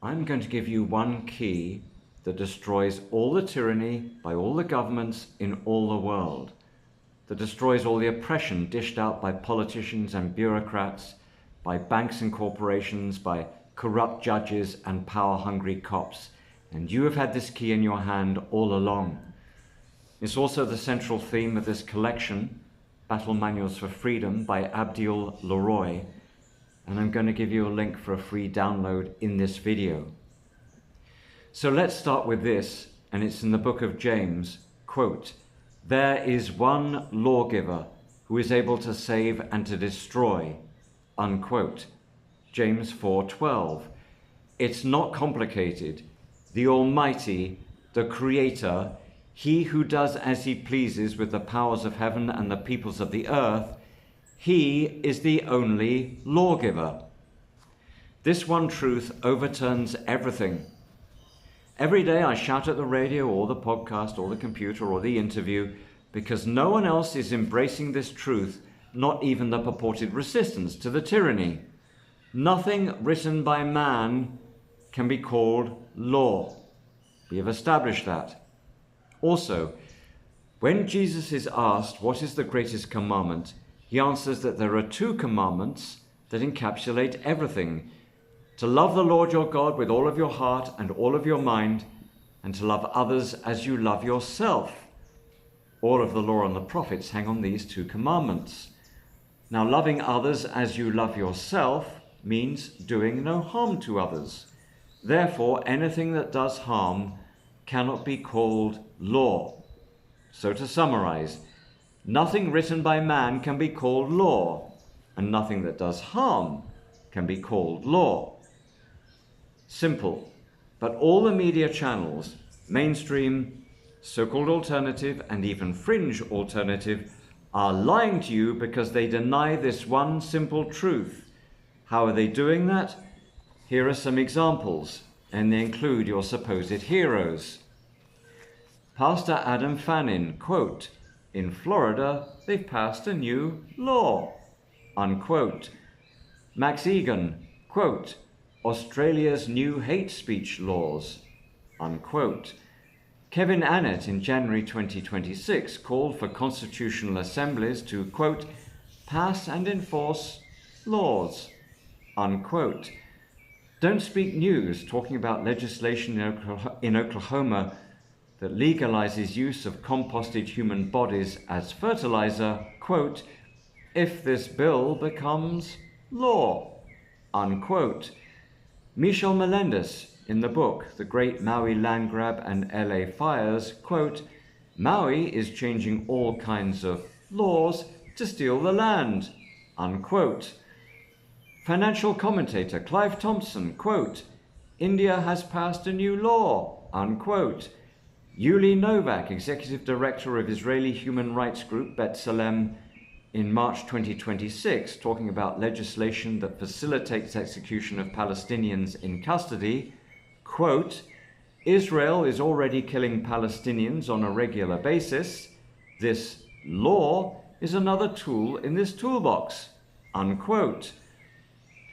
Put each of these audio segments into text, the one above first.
I'm going to give you one key that destroys all the tyranny by all the governments in all the world, that destroys all the oppression dished out by politicians and bureaucrats, by banks and corporations, by corrupt judges and power-hungry cops. And you have had this key in your hand all along. It's also the central theme of this collection, Battle Manuals for Freedom by Abdiel Leroy, and I'm going to give you a link for a free download in this video. So let's start with this, and it's in the book of James, quote, "There is one lawgiver who is able to save and to destroy," unquote. James 4:12. It's not complicated. The Almighty, the Creator, He who does as He pleases with the powers of heaven and the peoples of the earth, He is the only lawgiver. This one truth overturns everything. Every day I shout at the radio or the podcast or the computer or the interview because no one else is embracing this truth, not even the purported resistance to the tyranny. Nothing written by man can be called law. We have established that. Also, when Jesus is asked what is the greatest commandment, he answers that there are two commandments that encapsulate everything: to love the Lord your God with all of your heart and all of your mind, and to love others as you love yourself. All of the law and the prophets hang on these two commandments. Now, loving others as you love yourself means doing no harm to others. Therefore, anything that does harm cannot be called law. So to summarize, nothing written by man can be called law, and nothing that does harm can be called law. Simple, but all the media channels, mainstream, so-called alternative, and even fringe alternative, are lying to you because they deny this one simple truth. How are they doing that? Here are some examples, and they include your supposed heroes. Pastor Adam Fannin, quote, "In Florida, they've passed a new law," unquote. Max Egan, quote, "Australia's new hate speech laws," unquote. Kevin Annett in January 2026 called for constitutional assemblies to, quote, "pass and enforce laws," unquote. Don't Speak News, talking about legislation in Oklahoma that legalizes use of composted human bodies as fertilizer, quote, "if this bill becomes law," unquote. Michel Melendez, in the book The Great Maui Land Grab and LA Fires, quote, "Maui is changing all kinds of laws to steal the land," unquote. Financial commentator Clive Thompson, quote, "India has passed a new law," unquote. Yuli Novak, executive director of Israeli human rights group B'Tselem, in March 2026, talking about legislation that facilitates execution of Palestinians in custody, quote, "Israel is already killing Palestinians on a regular basis. This law is another tool in this toolbox," unquote.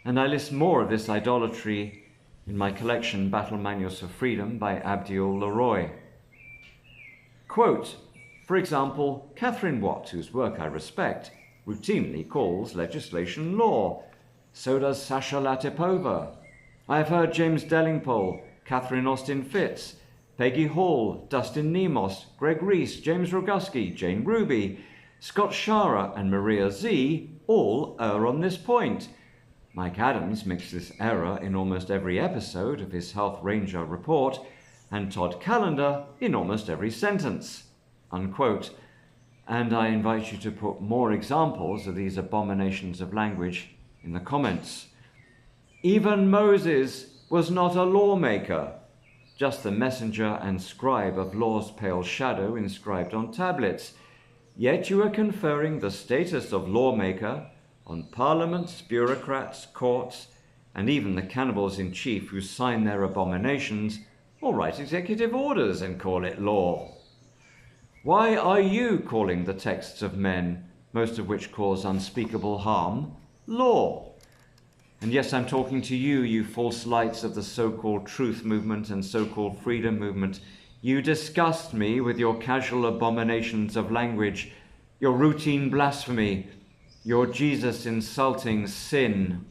And I list more of this idolatry in my collection, Battle Manuals for Freedom by Abdiel Leroy. Quote, for example, Catherine Watt, whose work I respect, routinely calls legislation law. So does Sasha Latipova. I have heard James Dellingpole, Catherine Austin Fitz, Peggy Hall, Dustin Nemos, Greg Reese, James Roguski, Jane Ruby, Scott Shara, and Maria Z all err on this point. Mike Adams makes this error in almost every episode of his Health Ranger report, and Todd Callender in almost every sentence," unquote. And I invite you to put more examples of these abominations of language in the comments. Even Moses was not a lawmaker, just the messenger and scribe of law's pale shadow inscribed on tablets. Yet you are conferring the status of lawmaker on parliaments, bureaucrats, courts, and even the cannibals in chief who sign their abominations or write executive orders and call it law. Why are you calling the texts of men, most of which cause unspeakable harm, law? And yes, I'm talking to you, you false lights of the so-called truth movement and so-called freedom movement. You disgust me with your casual abominations of language, your routine blasphemy, your Jesus insulting sin.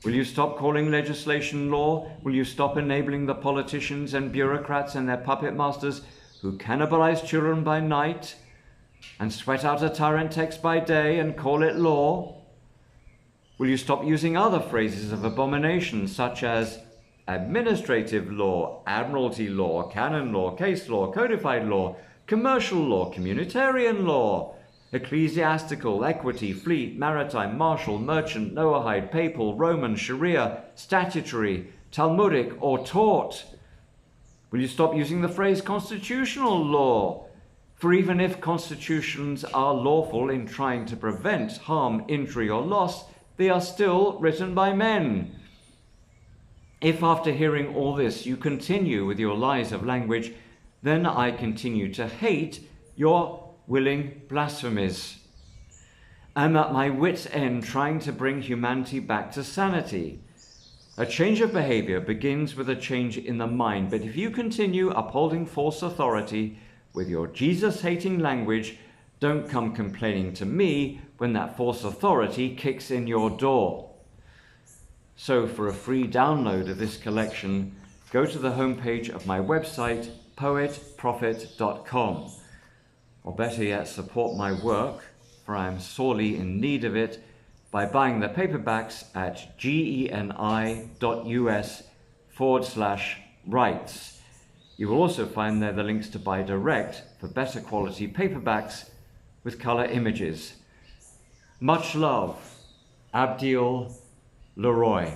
Will you stop calling legislation law? Will you stop enabling the politicians and bureaucrats and their puppet masters who cannibalize children by night and sweat out a tyrant text by day and call it law? Will you stop using other phrases of abomination such as administrative law, admiralty law, canon law, case law, codified law, commercial law, communitarian law, ecclesiastical, equity, fleet, maritime, martial, merchant, Noahide, papal, Roman, Sharia, statutory, Talmudic, or taught? Will you stop using the phrase constitutional law? For even if constitutions are lawful in trying to prevent harm, injury, or loss, they are still written by men. If after hearing all this you continue with your lies of language, then I continue to hate your willing blasphemies. I'm at my wit's end trying to bring humanity back to sanity. A change of behavior begins with a change in the mind, but if you continue upholding false authority with your Jesus-hating language, don't come complaining to me when that false authority kicks in your door. So for a free download of this collection, go to the homepage of my website, poetprophet.com. Or better yet, support my work, for I am sorely in need of it, by buying the paperbacks at geni.us/rights. You will also find there the links to buy direct for better quality paperbacks with color images. Much love, Abdiel Leroy.